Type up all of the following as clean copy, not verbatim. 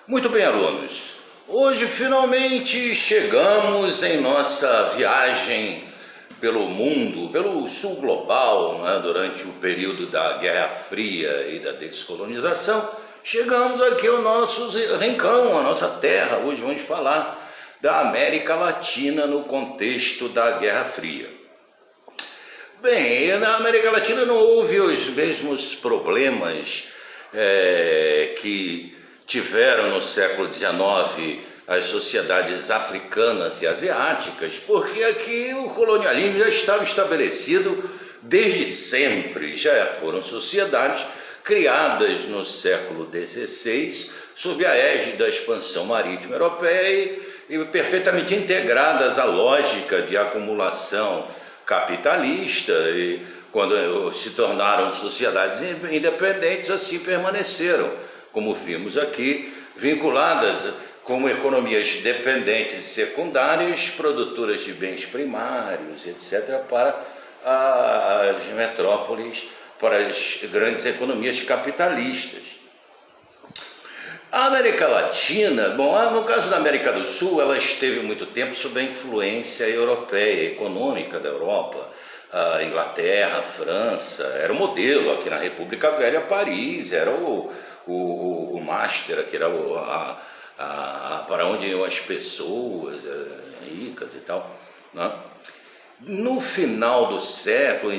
Muito bem, alunos. Hoje finalmente chegamos em nossa viagem pelo mundo, pelo sul global, né? Durante o período da Guerra Fria e da descolonização. Chegamos aqui ao nosso rincão, a nossa terra. Hoje vamos falar da América Latina no contexto da Guerra Fria. Bem, na América Latina não houve os mesmos problemas que tiveram no século XIX as sociedades africanas e asiáticas, porque aqui o colonialismo já estava estabelecido desde sempre. Já foram sociedades criadas no século XVI sob a égide da expansão marítima europeia e perfeitamente integradas à lógica de acumulação capitalista, e quando se tornaram sociedades independentes, assim permaneceram, como vimos aqui, vinculadas como economias dependentes secundárias, produtoras de bens primários, etc., para as metrópoles, para as grandes economias capitalistas. A América Latina, no caso da América do Sul, ela esteve muito tempo sob a influência europeia, econômica da Europa. A Inglaterra, a França, era o modelo. Aqui na República Velha, Paris era o master, que era para onde iam as pessoas ricas e tal, né? No final do século,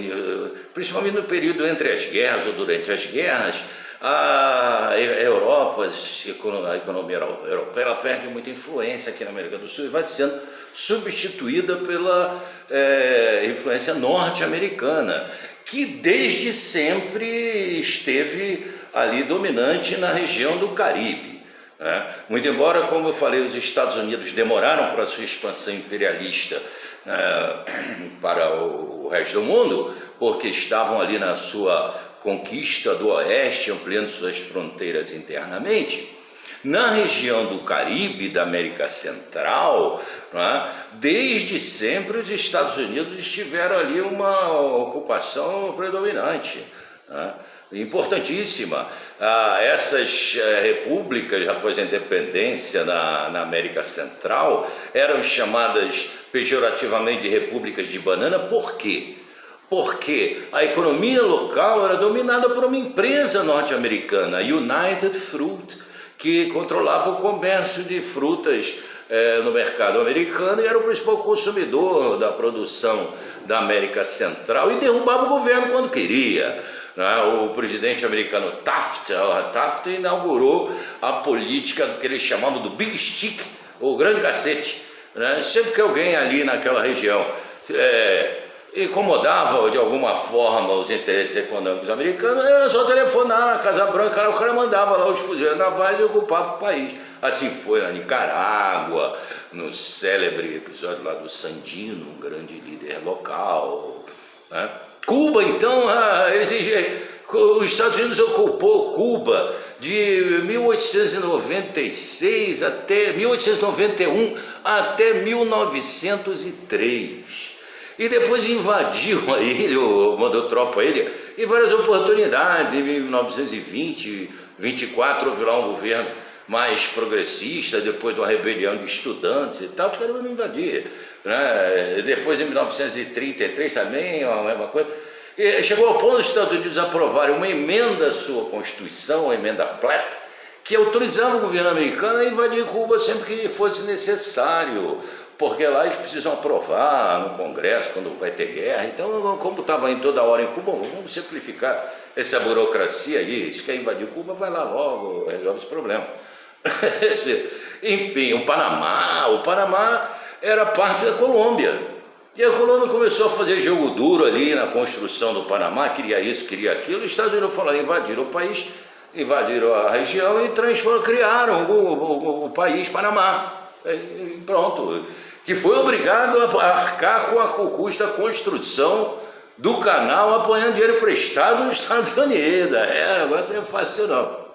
principalmente no período entre as guerras ou durante as guerras, a Europa, a economia europeia, ela perde muita influência aqui na América do Sul e vai sendo substituída pela influência norte-americana, que desde sempre esteve ali dominante na região do Caribe, né? Muito embora, como eu falei, os Estados Unidos demoraram para a sua expansão imperialista para o resto do mundo, porque estavam ali na sua conquista do Oeste, ampliando suas fronteiras internamente. Na região do Caribe, da América Central, né, desde sempre os Estados Unidos tiveram ali uma ocupação predominante, né, importantíssima. Essas repúblicas, após a independência na América Central, eram chamadas pejorativamente de repúblicas de banana. Por quê? Porque a economia local era dominada por uma empresa norte-americana, a United Fruit, que controlava o comércio de frutas no mercado americano e era o principal consumidor da produção da América Central e derrubava o governo quando queria. O presidente americano Taft inaugurou a política que eles chamavam do Big Stick, ou grande cacete, né? Sempre que alguém ali naquela região incomodava de alguma forma os interesses econômicos americanos, era só telefonar na Casa Branca, o cara mandava lá os fuzileiros navais e ocupava o país. Assim foi na Nicarágua, no célebre episódio lá do Sandino, um grande líder local, né? Cuba, então, os Estados Unidos ocupou Cuba de 1896 até 1891 até 1903. E depois invadiu a ilha, mandou tropa a ilha, em várias oportunidades. Em 1920, 24, houve lá um governo mais progressista, depois de uma rebelião de estudantes e tal, os caras vão invadir, né? Depois, em 1933, também, a mesma coisa. E chegou ao ponto dos Estados Unidos aprovarem uma emenda à sua Constituição, a emenda Platt, que autorizava o governo americano a invadir Cuba sempre que fosse necessário, porque lá eles precisam aprovar no Congresso quando vai ter guerra. Então, como estava em toda hora em Cuba, vamos simplificar essa burocracia aí. Se quer invadir Cuba, vai lá logo, resolve esse problema. Enfim, o Panamá era parte da Colômbia. E a Colômbia começou a fazer jogo duro ali na construção do Panamá, queria isso, queria aquilo. Os Estados Unidos falaram, invadiram o país, invadiram a região e criaram o país Panamá. E pronto. Que foi obrigado a arcar com a custa construção do canal, apoiando dinheiro emprestado nos Estados Unidos. Agora não é fácil não.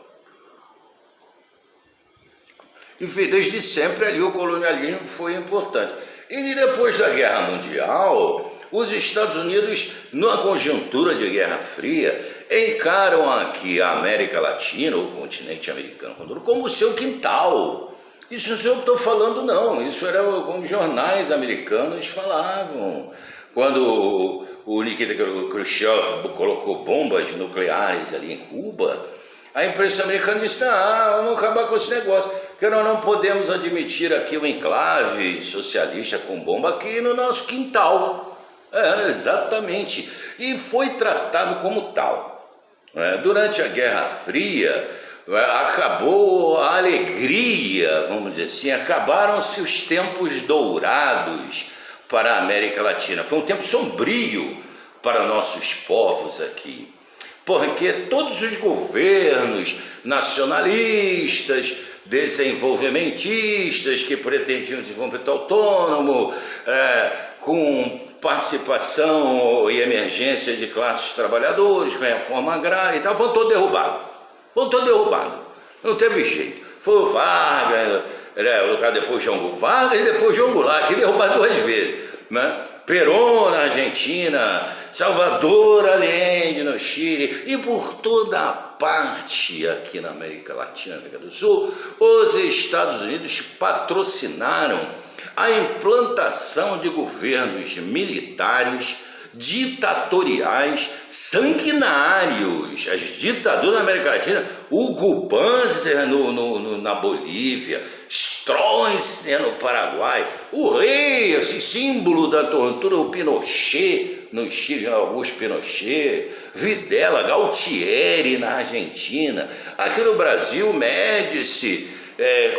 Enfim, desde sempre ali o colonialismo foi importante. E depois da Guerra Mundial, os Estados Unidos, numa conjuntura de Guerra Fria, encaram aqui a América Latina, o continente americano, como o seu quintal. Isso não sou eu que estou falando, não. Isso era como jornais americanos falavam. Quando o Nikita Khrushchev colocou bombas nucleares ali em Cuba, a imprensa americana disse: não, vamos acabar com esse negócio, porque nós não podemos admitir aqui um enclave socialista com bomba aqui no nosso quintal. Exatamente. E foi tratado como tal. Durante a Guerra Fria, acabou a alegria, vamos dizer assim, acabaram-se os tempos dourados para a América Latina. Foi um tempo sombrio para nossos povos aqui, porque todos os governos nacionalistas, desenvolvimentistas, que pretendiam desenvolvimento autônomo, com participação e emergência de classes trabalhadoras, com a reforma agrária e tal, foram todos derrubados. Não teve jeito. Foi o Vargas, depois João Vargas e depois João Goulart, que derrubaram 2 vezes. Perón na Argentina, Salvador Allende no Chile e por toda a parte aqui na América Latina, América do Sul, os Estados Unidos patrocinaram a implantação de governos militares, ditatoriais, sanguinários. As ditaduras na América Latina, Hugo Banzer na Bolívia, Stroessner no Paraguai, o rei, esse símbolo da tortura, o Pinochet no Chile, Augusto Pinochet, Videla, Galtieri na Argentina, aqui no Brasil, Médici,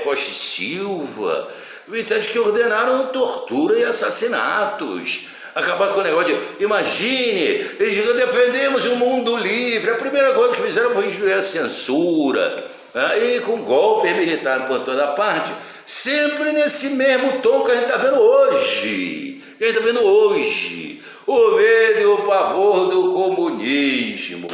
Costa e Silva, que ordenaram tortura e assassinatos. Acabar com o negócio de, imagine, defendemos um mundo livre. A primeira coisa que fizeram foi instituir a censura, e com golpe militar por toda parte, sempre nesse mesmo tom que a gente está vendo hoje. O medo e o pavor do comunismo.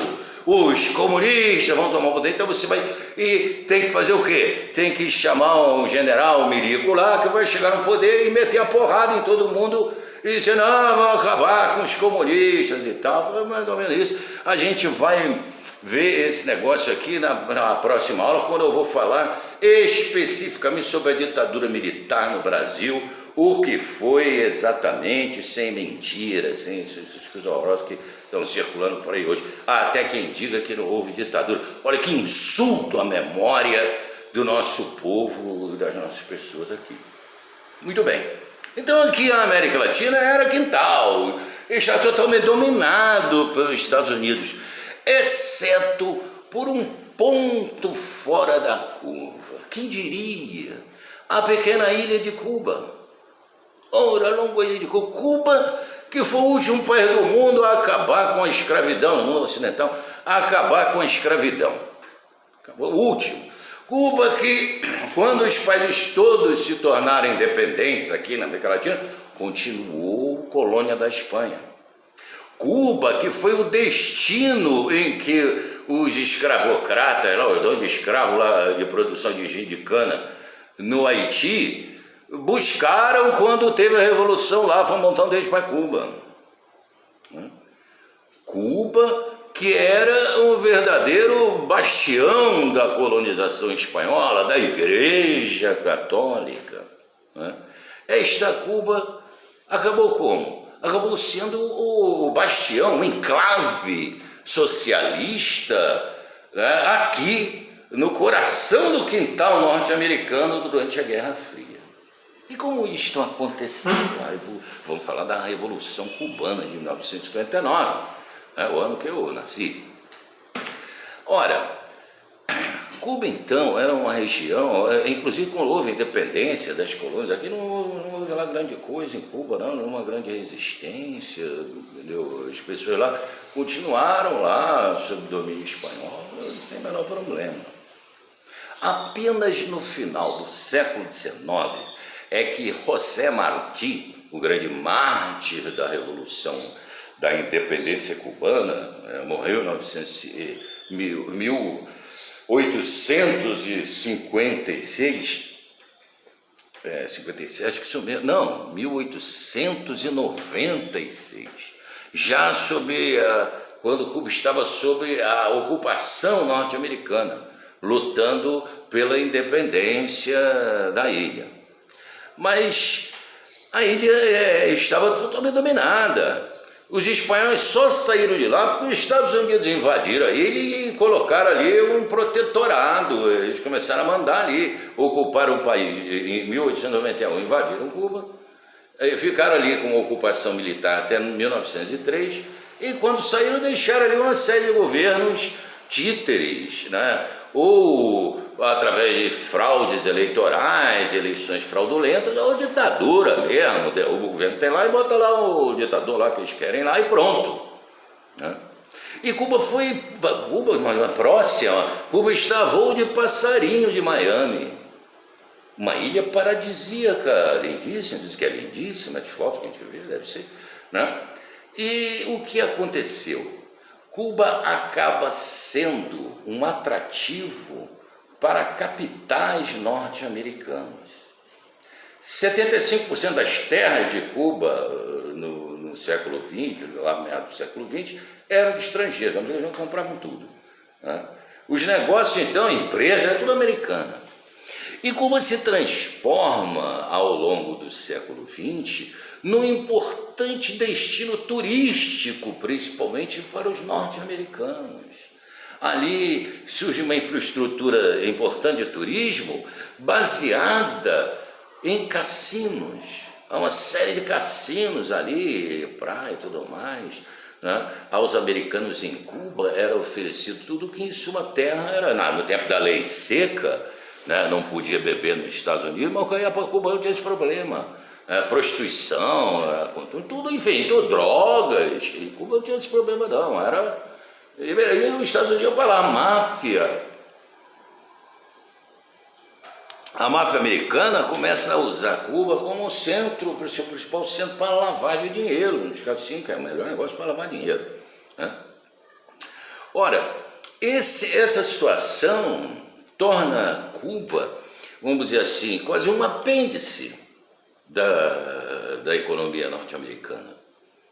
Os comunistas vão tomar o poder, então você vai... E tem que fazer o quê? Tem que chamar um general milico lá, que vai chegar no poder e meter a porrada em todo mundo e dizer: não, vamos acabar com os comunistas e tal. Foi mais ou menos isso. A gente vai ver esse negócio aqui na próxima aula, quando eu vou falar especificamente sobre a ditadura militar no Brasil, o que foi exatamente, sem mentiras, sem essas coisas horrorosas que estão circulando por aí hoje. Até quem diga que não houve ditadura. Olha que insulto à memória do nosso povo e das nossas pessoas aqui. Muito bem. Então aqui a América Latina era quintal, está totalmente dominado pelos Estados Unidos, exceto por um ponto fora da curva. Quem diria? A pequena ilha de Cuba. Ora, a longa ilha de Cuba. Cuba, que foi o último país do mundo a acabar com a escravidão, no mundo ocidental, a acabar com a escravidão. O último. Cuba que, quando os países todos se tornaram independentes aqui na América Latina, continuou colônia da Espanha. Cuba, que foi o destino em que os escravocratas, lá, os donos de escravos lá de produção de gin de cana no Haiti, buscaram quando teve a revolução lá, foi um montão deles para Cuba. Cuba, que era um verdadeiro bastião da colonização espanhola, da Igreja Católica. Esta Cuba acabou como? Acabou sendo o bastião, o enclave socialista, aqui no coração do quintal norte-americano durante a Guerra Fria. E como isto aconteceu? Vamos falar da Revolução Cubana de 1959, o ano que eu nasci. Ora, Cuba então era uma região, inclusive quando houve a independência das colônias, aqui não houve lá grande coisa em Cuba, não uma grande resistência, entendeu? As pessoas lá continuaram lá sob domínio espanhol, sem o menor problema. Apenas no final do século XIX é que José Martí, o grande mártir da Revolução da Independência Cubana, morreu em 1856, 57, acho que isso mesmo, não, 1896, já sob quando Cuba estava sob a ocupação norte-americana, lutando pela independência da ilha. Mas a ilha estava totalmente dominada. Os espanhóis só saíram de lá porque os Estados Unidos invadiram a ilha e colocaram ali um protetorado. Eles começaram a mandar ali, ocuparam o país em 1891, invadiram Cuba, ficaram ali com ocupação militar até 1903, e quando saíram deixaram ali uma série de governos títeres, né? Ou através de fraudes eleitorais, eleições fraudulentas, ou ditadura mesmo, o governo tem lá e bota lá o ditador lá que eles querem lá e pronto, né? E Cuba foi, uma próxima, Cuba está a voo de passarinho de Miami, uma ilha paradisíaca, lindíssima, diz que é lindíssima, de foto que a gente vê, deve ser, né? E o que aconteceu? Cuba acaba sendo um atrativo para capitais norte-americanas. 75% das terras de Cuba no século XX, lá no meio do século XX, eram de estrangeiros, eles não compravam tudo, né? Os negócios, então, a empresa, é tudo americana. E Cuba se transforma, ao longo do século XX, num importante destino turístico, principalmente para os norte-americanos. Ali surge uma infraestrutura importante de turismo baseada em cassinos. Há uma série de cassinos ali, praia e tudo mais, né? Aos americanos em Cuba era oferecido tudo que em sua terra era, no tempo da lei seca, né? Não podia beber nos Estados Unidos, mas quando ia para Cuba não tinha esse problema. Prostituição, tudo, enfim, tudo, drogas, e Cuba não tinha esse problema não, e os Estados Unidos iam para lá, a máfia americana começa a usar Cuba como centro, o seu principal centro para lavagem de dinheiro, nos cassinos, que é o melhor negócio para lavar dinheiro, né? Ora, essa situação torna Cuba, vamos dizer assim, quase um apêndice da economia norte-americana.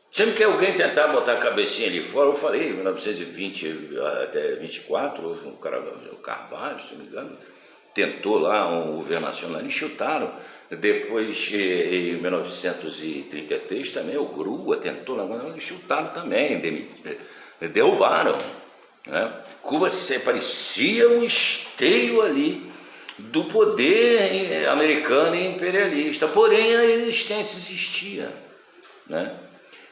Sempre que alguém tentar botar a cabecinha ali fora, eu falei, em 1920 até 24, houve um cara, o Carvalho, se não me engano, tentou lá um governo nacional e chutaram. Depois, em 1933 também, o Grua tentou, e chutaram também, derrubaram, né? Cuba parecia um esteio ali do poder americano e imperialista, porém a resistência existia, né?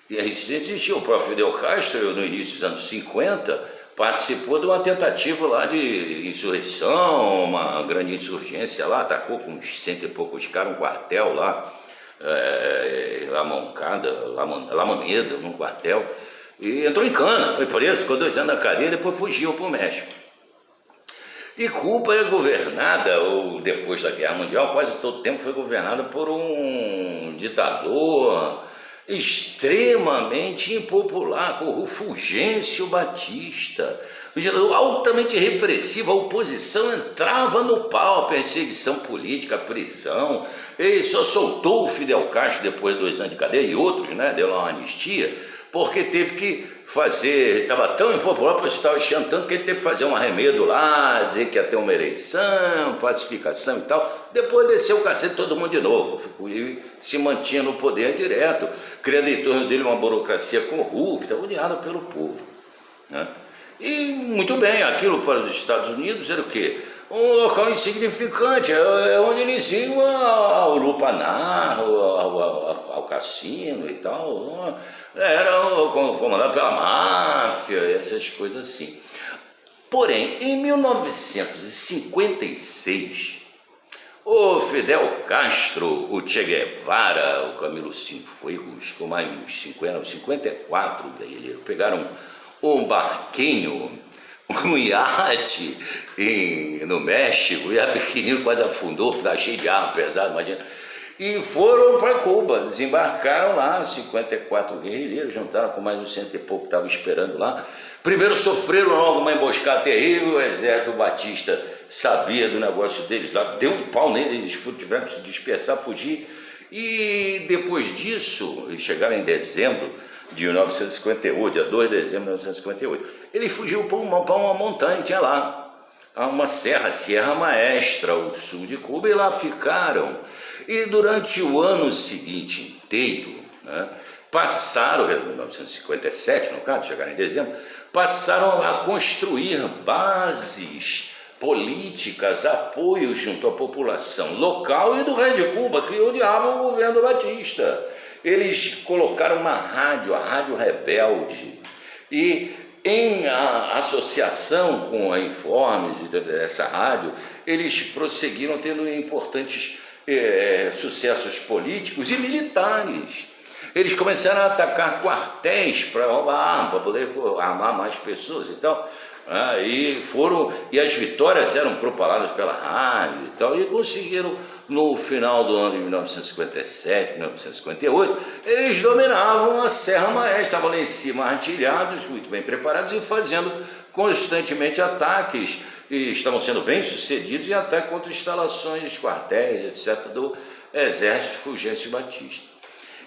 E a resistência existia. O próprio Fidel Castro, no início dos anos 50, participou de uma tentativa lá de insurreição, uma grande insurgência lá, atacou com uns 100 e poucos caras, um quartel lá, La Moncada, La Moneda, num quartel, e entrou em cana, foi preso, ficou 2 anos na cadeia, depois fugiu para o México. E Cuba é governada, ou depois da Guerra Mundial, quase todo o tempo foi governada por um ditador extremamente impopular, com o Fulgêncio Batista, um ditador altamente repressivo. A oposição entrava no pau, a perseguição política, a prisão. Ele só soltou o Fidel Castro depois de 2 anos de cadeia, e outros, né, deu lá uma anistia, porque teve que fazer, estava tão impopular, porque estava chantando, que ele teve que fazer um arremedo lá, dizer que ia ter uma eleição, pacificação e tal. Depois desceu o cacete todo mundo de novo, e se mantinha no poder direto, criando em torno dele uma burocracia corrupta, odiada pelo povo, né? E muito bem, aquilo para os Estados Unidos era o quê? Um local insignificante, é onde eles iam ao lupanar, ao cassino e tal. Era comandado pela máfia, essas coisas assim. Porém, em 1956, o Fidel Castro, o Che Guevara, o Camilo Cienfuegos, com mais uns 54 guerrilheiros, pegaram um barquinho, um iate no México, e a pequenino quase afundou, porque estava cheio de arma pesada, imagina. E foram para Cuba, desembarcaram lá, 54 guerrilheiros, juntaram com mais uns 100 e pouco que estavam esperando lá. Primeiro sofreram logo uma emboscada terrível, o exército Batista sabia do negócio deles lá, deu um pau neles, eles tiveram que se dispersar, fugir. E depois disso, eles chegaram em dezembro, de 1958, dia 2 de dezembro de 1958. Ele fugiu para uma montanha, tinha lá uma serra, Sierra Maestra, ao sul de Cuba, e lá ficaram. E durante o ano seguinte inteiro, né, passaram, em 1957, no caso, chegaram em dezembro, passaram a construir bases políticas, apoio junto à população local e do rei de Cuba, que odiava o governo Batista. Eles colocaram uma rádio, a Rádio Rebelde, e em associação com a Informes dessa rádio, eles prosseguiram tendo importantes sucessos políticos e militares. Eles começaram a atacar quartéis para roubar arma, para poder armar mais pessoas e tal. E as vitórias eram propaladas pela rádio e tal, e conseguiram, no final do ano de 1957, 1958, eles dominavam a Serra Maestra, estavam lá em cima artilhados, muito bem preparados e fazendo constantemente ataques, e estavam sendo bem sucedidos em ataque contra instalações, quartéis, etc., do exército Fulgêncio Batista.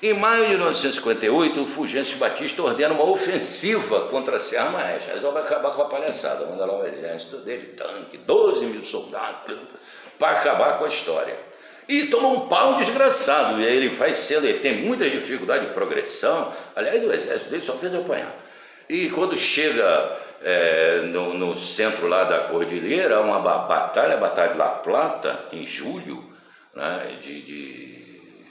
Em maio de 1958, o Fulgêncio Batista ordena uma ofensiva contra a Serra Maestra. Resolve acabar com a palhaçada, manda lá o exército dele, tanque, 12 mil soldados, para acabar com a história. E toma um pau desgraçado, e aí ele vai sendo, ele tem muita dificuldade de progressão, aliás, o exército dele só fez apanhar. E quando chega no centro lá da Cordilheira, há uma batalha, a Batalha de La Plata, em julho, né, de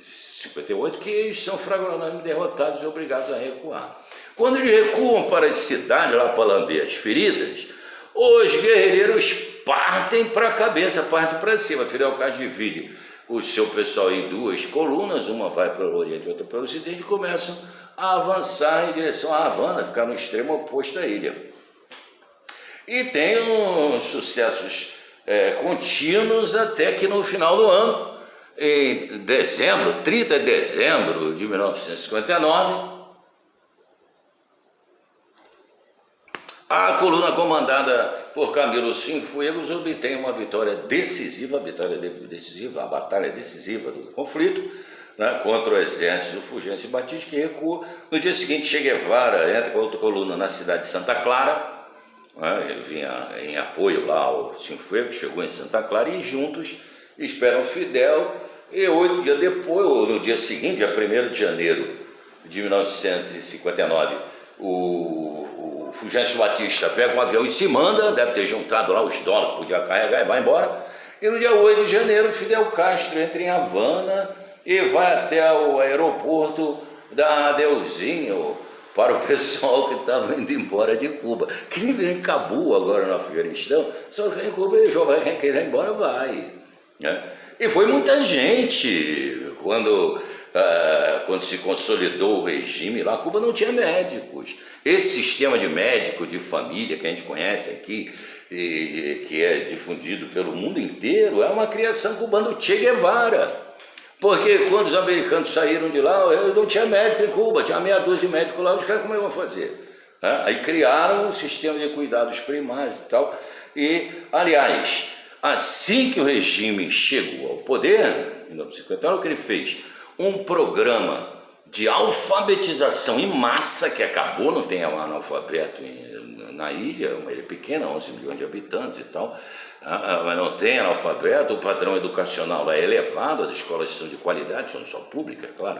58, que eles são fragorosamente derrotados e obrigados a recuar. Quando eles recuam para as cidades, lá para lamber as feridas, os guerreiros partem para a cabeça, partem para cima. Fidel Castro divide o seu pessoal em duas colunas, uma vai para o Oriente e outra para o Ocidente, e começam a avançar em direção à Havana, ficar no extremo oposto da ilha. E tem uns sucessos contínuos até que no final do ano, em dezembro, 30 de dezembro de 1959, a coluna comandada por Camilo Cienfuegos obtém uma vitória decisiva, a batalha decisiva do conflito, né, contra o exército do Fulgêncio Batista, que recua. No dia seguinte, Che Guevara entra com outra coluna na cidade de Santa Clara, né, ele vinha em apoio lá ao Cienfuegos, chegou em Santa Clara, e juntos esperam Fidel. E 8 dias depois, ou no dia seguinte, dia 1º de janeiro de 1959, o Fulgêncio Batista pega um avião e se manda, deve ter juntado lá os dólares que podia carregar e vai embora. E no dia 8 de janeiro, Fidel Castro entra em Havana e vai até o aeroporto dar adeuzinho para o pessoal que estava indo embora de Cuba. Quem vem em Cabul agora no Afeganistão, só que em Cuba ele já vai, quem quiser ir embora vai, né? E foi muita gente quando se consolidou o regime lá. Cuba não tinha médicos. Esse sistema de médico de família que a gente conhece aqui, que é difundido pelo mundo inteiro, é uma criação cubana do Che Guevara. Porque quando os americanos saíram de lá, não tinha médico em Cuba, tinha meia dúzia de médicos lá, os caras como iam fazer? Aí criaram um sistema de cuidados primários e tal. E, aliás, assim que o regime chegou ao poder, em 1950, o que ele fez? Um programa de alfabetização em massa, que acabou, não tem um analfabeto na ilha, uma ilha pequena, 11 milhões de habitantes e tal, mas não tem analfabeto, o padrão educacional lá é elevado, as escolas são de qualidade, são só públicas, é claro,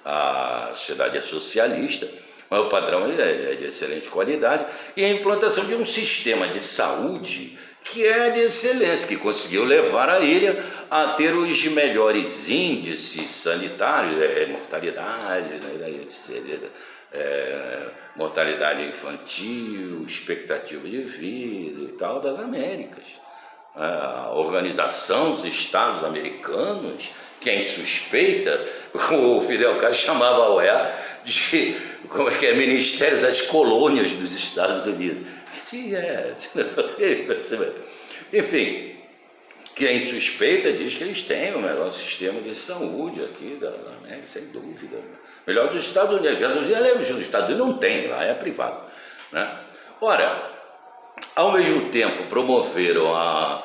a sociedade é socialista, mas o padrão é de excelente qualidade, e a implantação de um sistema de saúde que é de excelência, que conseguiu levar a ilha a ter os melhores índices sanitários, mortalidade, mortalidade infantil, expectativa de vida e tal, das Américas. A Organização dos Estados Americanos, quem suspeita, o Fidel Castro chamava a OEA de, Ministério das Colônias dos Estados Unidos. Enfim, quem suspeita diz que eles têm o melhor sistema de saúde aqui da América, sem dúvida. Melhor dos Estados Unidos. Os Estados Unidos não tem, lá é privado, né? Ora, ao mesmo tempo promoveram a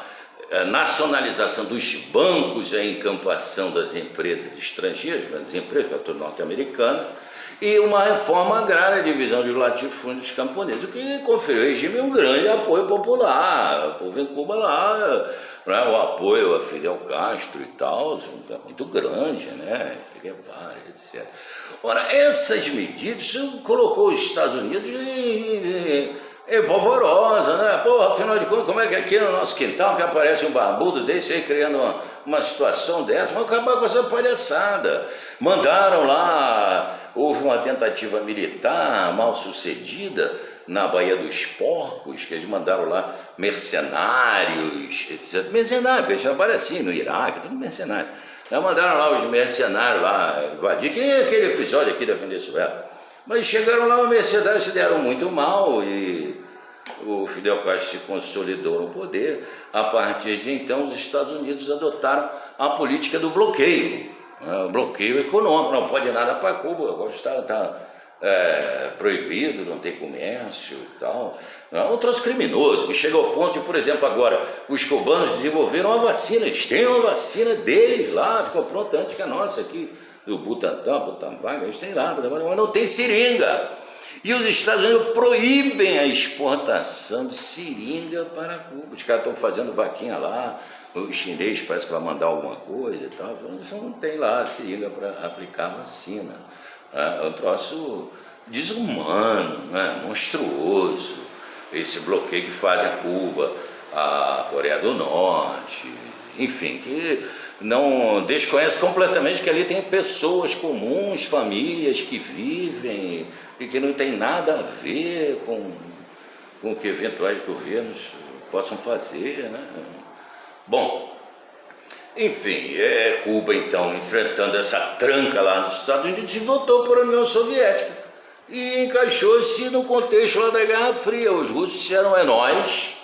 nacionalização dos bancos e a encampação das empresas estrangeiras, das empresas norte-americanas, e uma reforma agrária, a divisão dos latifúndios camponeses, o que conferiu ao regime um grande apoio popular. O povo em Cuba lá, né, o apoio a Fidel Castro e tal, é muito grande, né? Guevara, etc. Ora, essas medidas colocou os Estados Unidos polvorosa, né? Pô, afinal de contas, como é que aqui no nosso quintal que aparece um barbudo desse aí criando uma situação dessa? Vamos acabar com essa palhaçada. Mandaram lá, houve uma tentativa militar mal sucedida na Baía dos Porcos, que eles mandaram lá mercenários, etc. Mercenários, porque eles trabalham assim no Iraque, tudo mercenário. Já mandaram lá os mercenários lá invadir, que nem aquele episódio aqui da Venezuela. Mas chegaram lá, os mercenários se deram muito mal e o Fidel Castro se consolidou no poder. A partir de então, os Estados Unidos adotaram a política do bloqueio, o bloqueio econômico, não pode nada para Cuba, agora está proibido, não tem comércio e tal. É um troço criminoso, que chega ao ponto de, por exemplo, agora, os cubanos desenvolveram uma vacina, eles têm uma vacina deles lá, ficou pronta antes que a nossa aqui, do Butantan, eles têm lá, mas não tem seringa. E os Estados Unidos proíbem a exportação de seringa para Cuba. Os caras estão fazendo vaquinha lá, o chinês parece que vai mandar alguma coisa e tal, não tem lá seringa para aplicar vacina. É um troço desumano, né? Monstruoso, esse bloqueio que faz a Cuba, a Coreia do Norte, enfim, que não desconhece completamente que ali tem pessoas comuns, famílias que vivem e que não tem nada a ver com o que eventuais governos possam fazer, né? Bom, enfim, Cuba então enfrentando essa tranca lá nos Estados Unidos e voltou para a União Soviética e encaixou-se no contexto lá da Guerra Fria. Os russos disseram, é nós,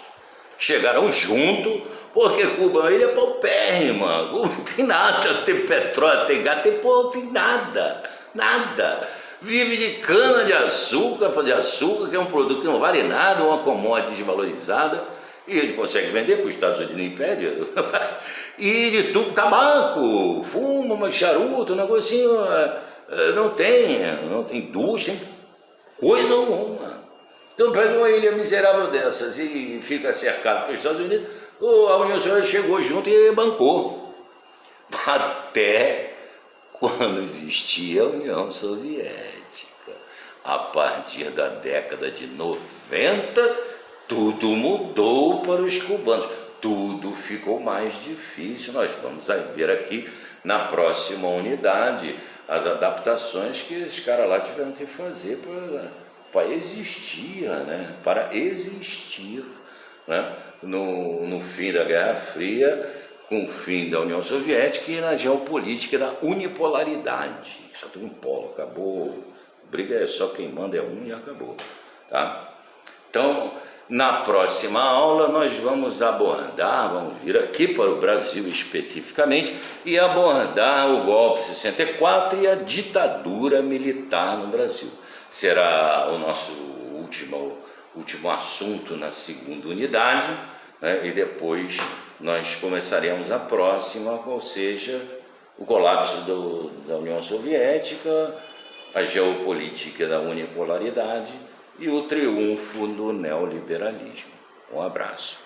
chegaram junto, porque Cuba é uma ilha paupérrima, Cuba não tem nada, tem petróleo, tem gás, tem nada. Vive de cana-de-açúcar, fazer açúcar, que é um produto que não vale nada, uma commodity desvalorizada, e ele consegue vender para os Estados Unidos, não impede. E de tudo, tabaco, fumo, charuto, um negocinho, não tem indústria, coisa alguma. Então pega uma ilha miserável dessas e fica cercado pelos Estados Unidos, a União Soviética chegou junto e bancou. Até quando existia a União Soviética. A partir da década de 90, tudo mudou para os cubanos. Tudo ficou mais difícil. Nós vamos ver aqui na próxima unidade as adaptações que esses caras lá tiveram que fazer para existir, né? Para existir, né? No fim da Guerra Fria, com o fim da União Soviética e na geopolítica da unipolaridade. Só tem um polo, acabou. Briga é só quem manda é um e acabou, tá? Então, na próxima aula nós vamos vir aqui para o Brasil especificamente e abordar o golpe 64 e a ditadura militar no Brasil. Será o nosso último assunto na segunda unidade, né? E depois nós começaremos a próxima, ou seja, o colapso da União Soviética, a geopolítica da unipolaridade e o triunfo do neoliberalismo. Um abraço.